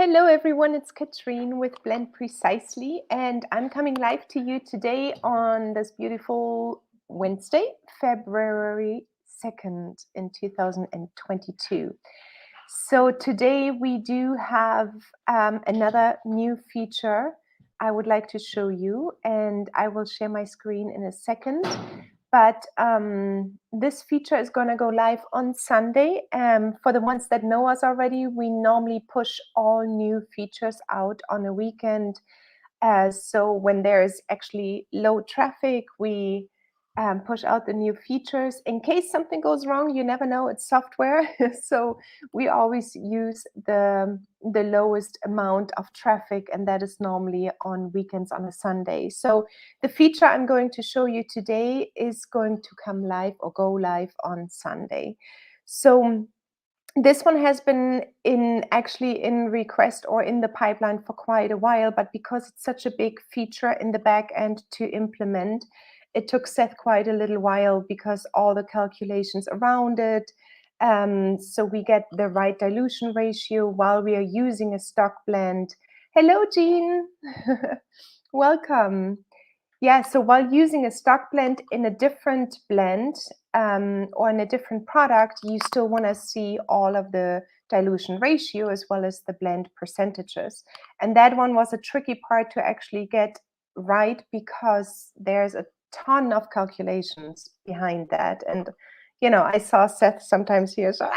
Hello everyone, it's Katrin with Blend Precisely, and I'm coming live to you today on this beautiful Wednesday, February 2nd in 2022. So today we do have another new feature I would like to show you, and I will share my screen in a second. But this feature is going to go live on Sunday. For the ones that know us already, we normally push all new features out on a weekend. So when there is actually low traffic, we push out the new features. In case something goes wrong, you never know, it's software. So we always use the lowest amount of traffic, and that is normally on weekends on a Sunday. So the feature I'm going to show you today is going to come live or go live on Sunday. So this one has been actually in request or in the pipeline for quite a while, but because it's such a big feature in the back end to implement, it took Seth quite a little while because all the calculations around it. So we get the right dilution ratio while we are using a stock blend. Hello, Jean. Welcome. Yeah, so while using a stock blend in a different blend or in a different product, you still want to see all of the dilution ratio as well as the blend percentages. And that one was a tricky part to actually get right because there's a ton of calculations behind that. And, you know, I saw Seth sometimes here, so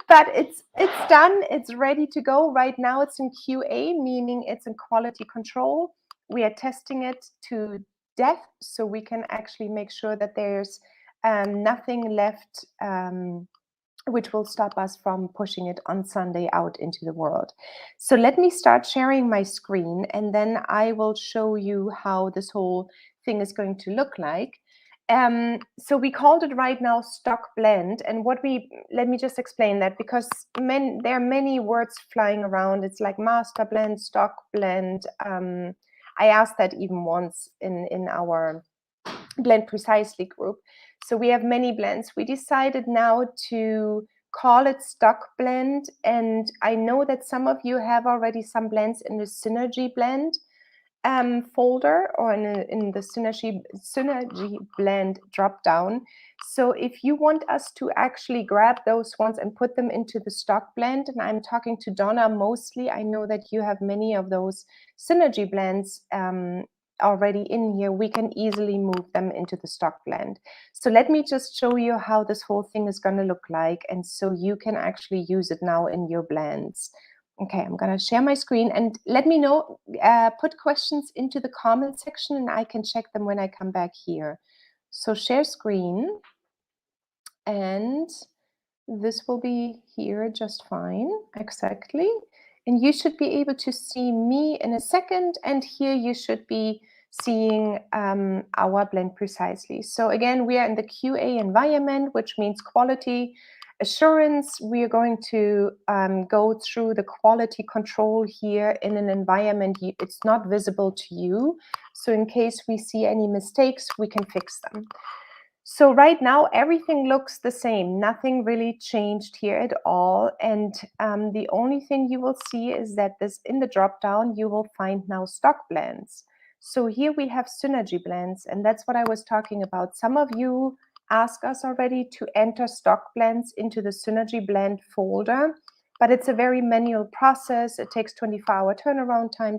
but it's done, it's ready to go. Right now it's in QA, meaning it's in quality control. We are testing it to death, so we can actually make sure that there's nothing left which will stop us from pushing it on Sunday out into the world. So let me start sharing my screen, and then I will show you how this whole thing is going to look like. So we called it right now stock blend, and let me just explain that, because there are many words flying around. It's like master blend, stock blend. I asked that even once in our Blend Precisely group. So we have many blends. We decided now to call it stock blend, and I know that some of you have already some blends in the synergy blend folder or in the synergy blend drop down. So if you want us to actually grab those ones and put them into the stock blend, and I'm talking to Donna mostly, I know that you have many of those synergy blends already in here, we can easily move them into the stock blend. So let me just show you how this whole thing is going to look like, and so you can actually use it now in your blends. Okay, I'm going to share my screen, and let me know, put questions into the comment section and I can check them when I come back here. So share screen, and this will be here just fine, exactly. And you should be able to see me in a second, and here you should be seeing our Blend Precisely. So again, we are in the QA environment, which means quality assurance. We are going to go through the quality control here in an environment. It's not visible to you. So in case we see any mistakes, we can fix them. So right now, everything looks the same. Nothing really changed here at all. And the only thing you will see is that in the drop-down, you will find now stock blends. So here we have synergy blends, and that's what I was talking about. Some of you ask us already to enter stock blends into the synergy blend folder, but it's a very manual process. It takes 24-hour turnaround time,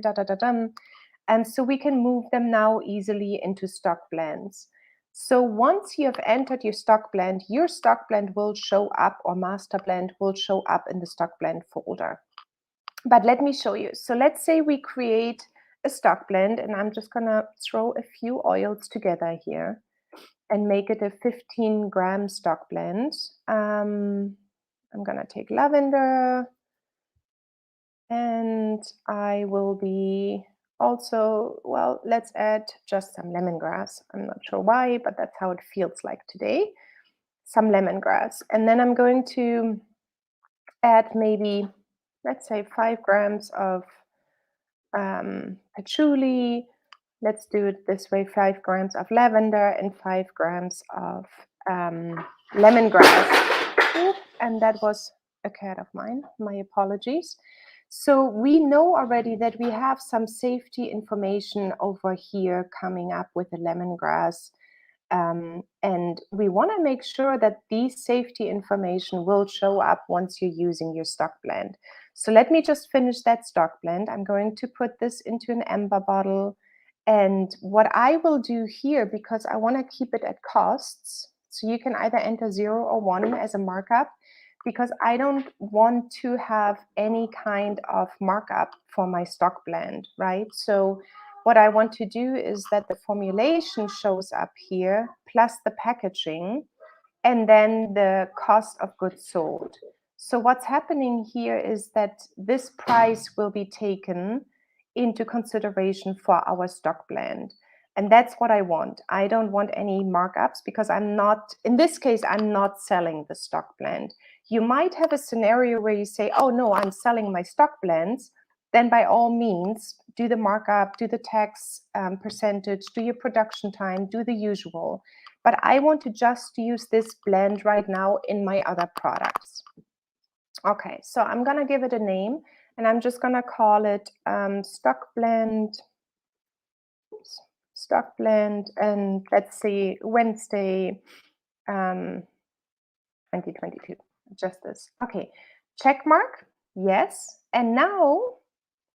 and so we can move them now easily into stock blends. So once you have entered your stock blend will show up, or master blend will show up in the stock blend folder. But let me show you. So let's say we create a stock blend, and I'm just gonna throw a few oils together here and make it a 15-gram stock blend. I'm gonna take lavender, and I will be also, well, let's add just some lemongrass. I'm not sure why, but that's how it feels like today. Some lemongrass. And then I'm going to add maybe, let's say 5 grams of patchouli. Let's do it this way, 5 grams of lavender and 5 grams of lemongrass. And that was a cat of mine, my apologies. So we know already that we have some safety information over here coming up with the lemongrass. And we want to make sure that these safety information will show up once you're using your stock blend. So let me just finish that stock blend. I'm going to put this into an amber bottle. And what I will do here, because I want to keep it at costs, so you can either enter 0 or 1 as a markup, because I don't want to have any kind of markup for my stock blend, right? So what I want to do is that the formulation shows up here, plus the packaging, and then the cost of goods sold. So what's happening here is that this price will be taken into consideration for our stock blend. And that's what I want. I don't want any markups because I'm not, in this case, I'm not selling the stock blend. You might have a scenario where you say, oh no, I'm selling my stock blends. Then by all means, do the markup, do the tax percentage, do your production time, do the usual. But I want to just use this blend right now in my other products. Okay, so I'm gonna give it a name and I'm just gonna call it stock blend, and let's say Wednesday 2022, just this. Okay, check mark, yes. And now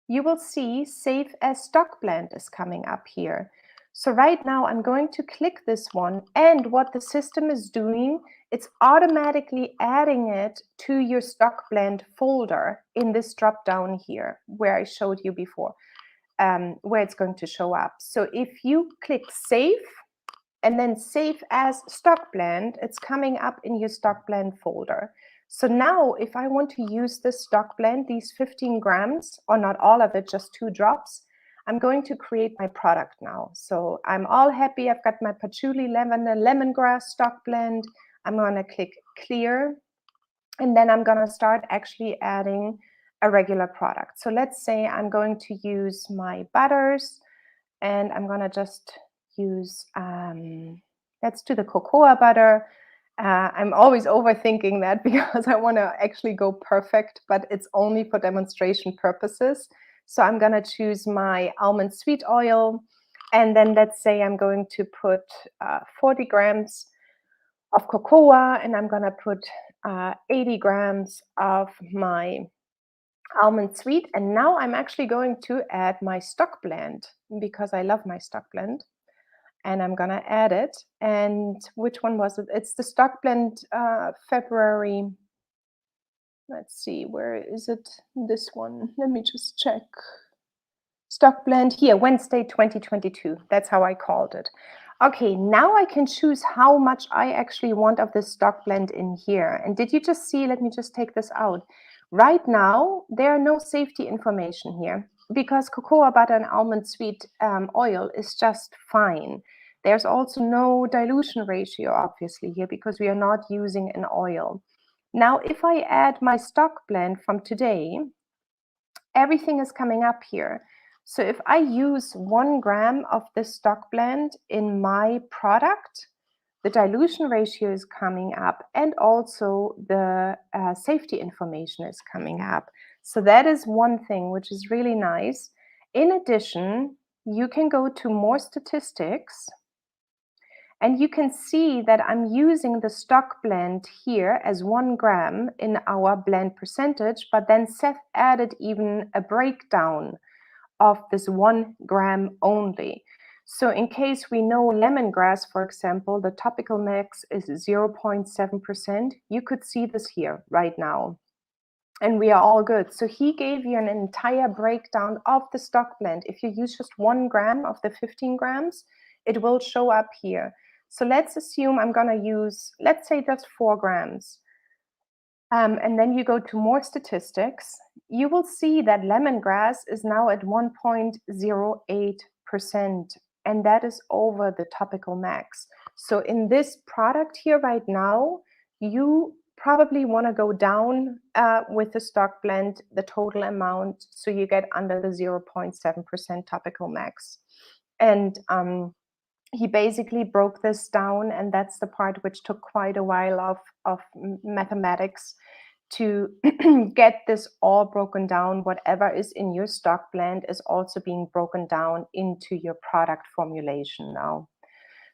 you will see save as stock blend is coming up here. So right now I'm going to click this one, and what the system is doing, it's automatically adding it to your stock blend folder in this drop down here where I showed you before, where it's going to show up. So if you click save and then save as stock blend, it's coming up in your stock blend folder. So now if I want to use this stock blend, these 15 grams, or not all of it, just 2 drops, I'm going to create my product now. So I'm all happy. I've got my patchouli, lavender, lemongrass stock blend. I'm going to click clear. And then I'm going to start actually adding a regular product. So let's say I'm going to use my butters, and I'm going to just use, let's do the cocoa butter. I'm always overthinking that because I want to actually go perfect, but it's only for demonstration purposes. So I'm going to choose my almond sweet oil. And then let's say I'm going to put 40 grams of cocoa, and I'm going to put 80 grams of my almond sweet. And now I'm actually going to add my stock blend because I love my stock blend. And I'm going to add it. And which one was it? It's the stock blend February. Let's see, where is it? This one. Let me just check. Stock blend here, Wednesday 2022. That's how I called it. Okay, now I can choose how much I actually want of this stock blend in here. And did you just see, let me just take this out. Right now, there are no safety information here because cocoa butter and almond sweet oil is just fine. There's also no dilution ratio, obviously, here because we are not using an oil. Now, if I add my stock blend from today, everything is coming up here. So if I use 1 gram of this stock blend in my product, the dilution ratio is coming up, and also the safety information is coming up. So that is one thing which is really nice. In addition, you can go to more statistics, and you can see that I'm using the stock blend here as 1 gram in our blend percentage, but then Seth added even a breakdown of this 1 gram only. So in case we know lemongrass, for example, the topical max is 0.7%, you could see this here right now. And we are all good. So he gave you an entire breakdown of the stock blend. If you use just 1 gram of the 15 grams, it will show up here. So let's assume I'm going to use, let's say just 4 grams. And then you go to more statistics. You will see that lemongrass is now at 1.08%, and that is over the topical max. So in this product here right now, you probably want to go down with the stock blend, the total amount, so you get under the 0.7% topical max. And he basically broke this down, and that's the part which took quite a while of mathematics to get this all broken down. Whatever is in your stock blend is also being broken down into your product formulation now.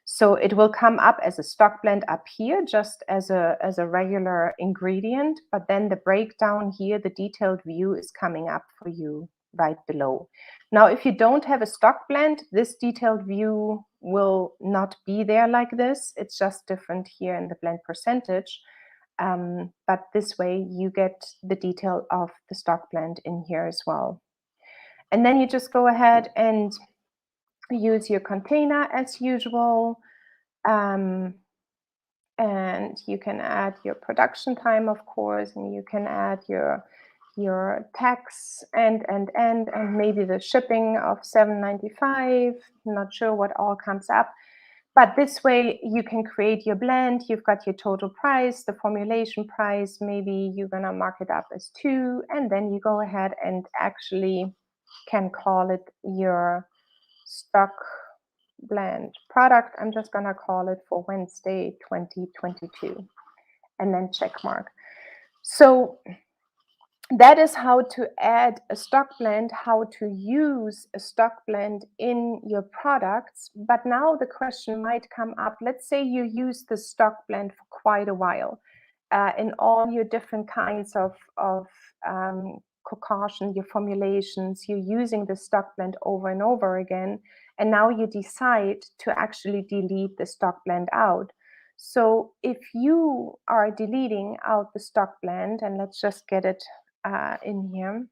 So it will come up as a stock blend up here, just as a regular ingredient, but then the breakdown here, the detailed view, is coming up for you right below. Now, if you don't have a stock blend, this detailed view will not be there like this. It's just different here in the blend percentage. But this way you get the detail of the stock blend in here as well. And then you just go ahead and use your container as usual. And you can add your production time, of course, and you can add your tax and maybe the shipping of $7.95. Not sure what all comes up. But this way you can create your blend. You've got your total price, the formulation price. Maybe you're going to mark it up as 2. And then you go ahead and actually can call it your stock blend product. I'm just going to call it for Wednesday 2022. And then check mark. So that is how to add a stock blend, how to use a stock blend in your products. But now the question might come up. Let's say you use the stock blend for quite a while in all your different kinds of concoction, your formulations. You're using the stock blend over and over again. And now you decide to actually delete the stock blend out. So if you are deleting out the stock blend, and let's just get it in here.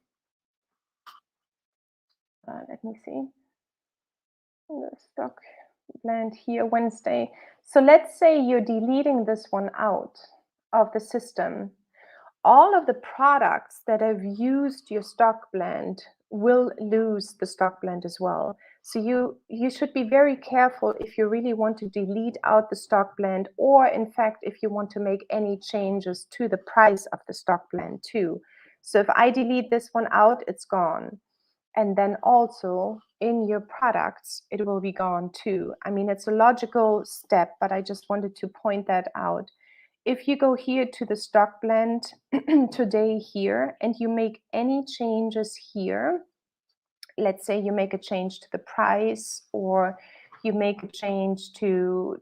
Let me see. The stock blend here, Wednesday. So let's say you're deleting this one out of the system. All of the products that have used your stock blend will lose the stock blend as well. So you should be very careful if you really want to delete out the stock blend, or in fact, if you want to make any changes to the price of the stock blend too. So if I delete this one out, it's gone. And then also in your products, it will be gone too. I mean, it's a logical step, but I just wanted to point that out. If you go here to the stock blend today here, and you make any changes here, let's say you make a change to the price, or you make a change to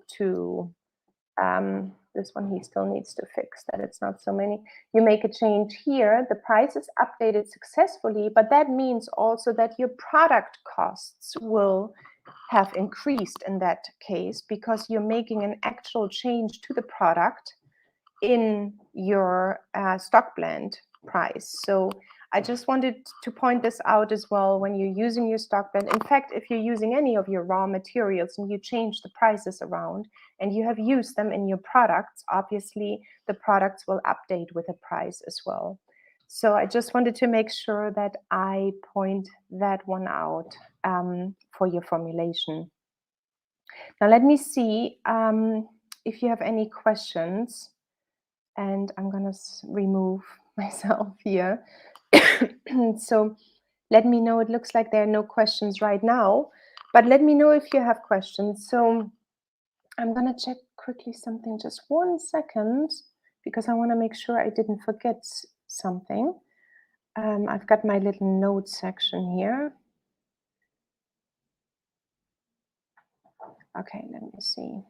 this one, he still needs to fix that it's not so many. You make a change here, the price is updated successfully, but that means also that your product costs will have increased in that case, because you're making an actual change to the product in your stock blend price. So I just wanted to point this out as well when you're using your stock blend. In fact, if you're using any of your raw materials and you change the prices around and you have used them in your products, obviously the products will update with a price as well. So I just wanted to make sure that I point that one out for your formulation. Now let me see if you have any questions. And I'm going to remove myself here. So let me know. It looks like there are no questions right now, but let me know if you have questions. So I'm going to check quickly something, just 1 second, because I want to make sure I didn't forget something. I've got my little note section here. Okay, let me see.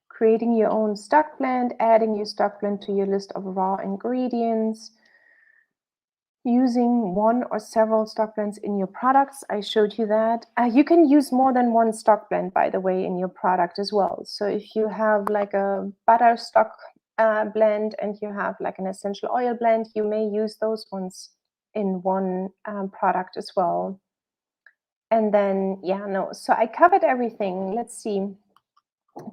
Creating your own stock blend, adding your stock blend to your list of raw ingredients, using one or several stock blends in your products. I showed you that. You can use more than one stock blend, by the way, in your product as well. So if you have like a butter stock blend and you have like an essential oil blend, you may use those ones in one product as well. And then, yeah, no, so I covered everything. Let's see.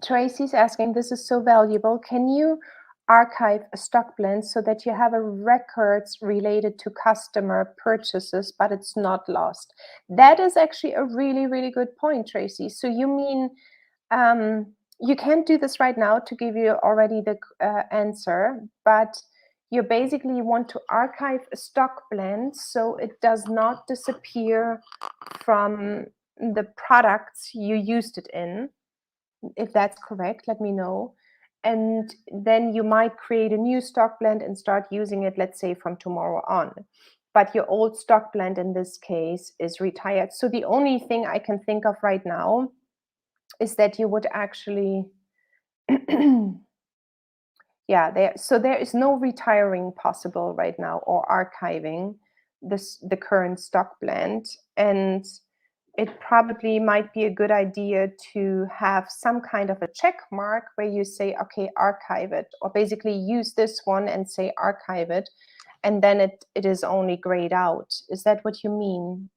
Tracy's asking, this is so valuable. Can you archive a stock blend so that you have a records related to customer purchases, but it's not lost? That is actually a really, really good point, Tracy. So you mean you can't do this right now to give you already the answer, but you basically want to archive a stock blend so it does not disappear from the products you used it in. If that's correct, let me know. and then you might create a new stock blend and start using it, let's say, from tomorrow on. But your old stock blend in this case is retired. So the only thing I can think of right now is that you would actually, yeah, there is no retiring possible right now or archiving the current stock blend. And it probably might be a good idea to have some kind of a check mark where you say, okay, archive it, or basically use this one and say archive it, and then it is only grayed out. Is that what you mean?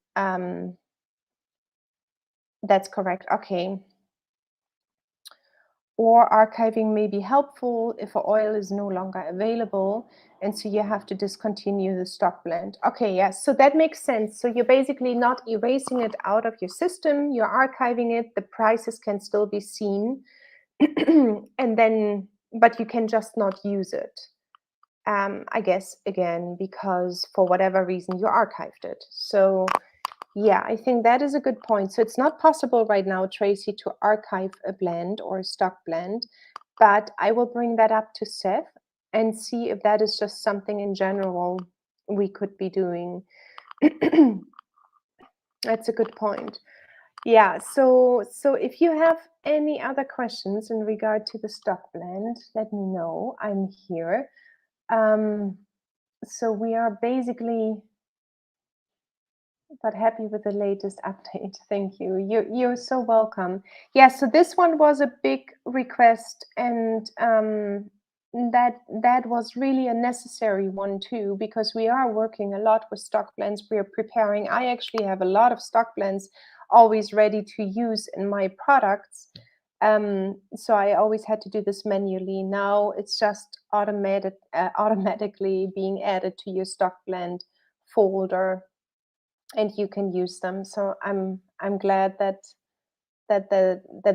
That's correct. Okay. Or archiving may be helpful if an oil is no longer available, and so you have to discontinue the stock blend. Okay, yes, so that makes sense. So you're basically not erasing it out of your system, you're archiving it, the prices can still be seen, and then, but you can just not use it. I guess, again, because for whatever reason you archived it. So yeah, I think that is a good point. So it's not possible right now, Tracy, to archive a blend or a stock blend, but I will bring that up to Seth and see if that is just something in general we could be doing. That's a good point. Yeah, so if you have any other questions in regard to the stock blend, let me know. I'm here. So we are basically but happy with the latest update. Thank you. You're so welcome. Yeah, so this one was a big request, and that was really a necessary one too, because we are working a lot with stock blends. We are preparing. I actually have a lot of stock blends always ready to use in my products. So I always had to do this manually. Now it's just automatically being added to your stock blend folder, and you can use them. So I'm glad that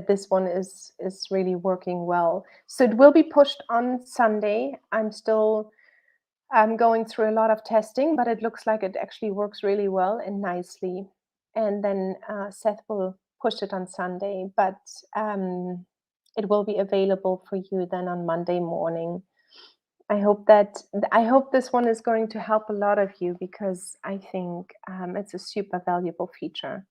this one is really working well. So it will be pushed on Sunday. I'm still going through a lot of testing, but it looks like it actually works really well and nicely. And then Seth will push it on Sunday, but it will be available for you then on Monday morning. I hope this one is going to help a lot of you, because I think it's a super valuable feature.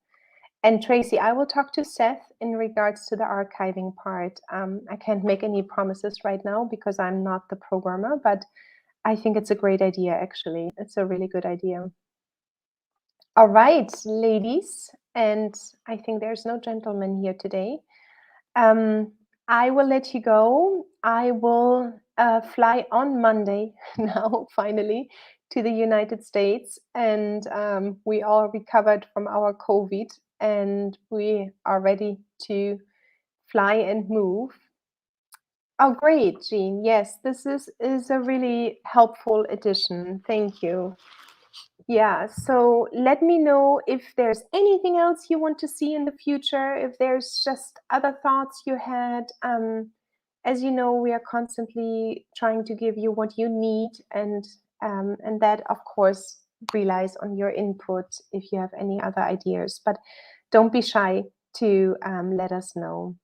And Tracy, I will talk to Seth in regards to the archiving part. I can't make any promises right now because I'm not the programmer, but I think it's a great idea, actually. It's a really good idea. All right, ladies, and I think there's no gentleman here today. I will let you go. I will fly on Monday now, finally, to the United States. And we all recovered from our COVID, and we are ready to fly and move. Oh, great, Jean. Yes, this is a really helpful addition. Thank you. Yeah, so let me know if there's anything else you want to see in the future, if there's just other thoughts you had. As you know, we are constantly trying to give you what you need, and that, of course, relies on your input if you have any other ideas. But don't be shy to let us know.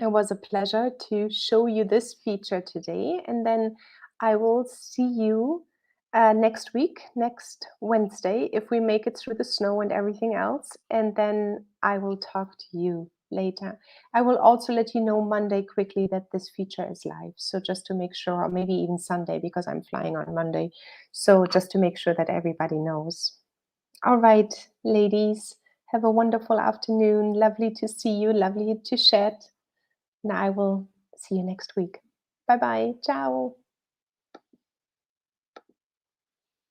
It was a pleasure to show you this feature today, and then I will see you next week, next Wednesday, if we make it through the snow and everything else, and then I will talk to you later. I will also let you know Monday quickly that this feature is live, so just to make sure, or maybe even Sunday, because I'm flying on Monday, so just to make sure that everybody knows. All right, ladies, have a wonderful afternoon. Lovely to see you, lovely to chat. And I will see you next week. Bye bye. Ciao.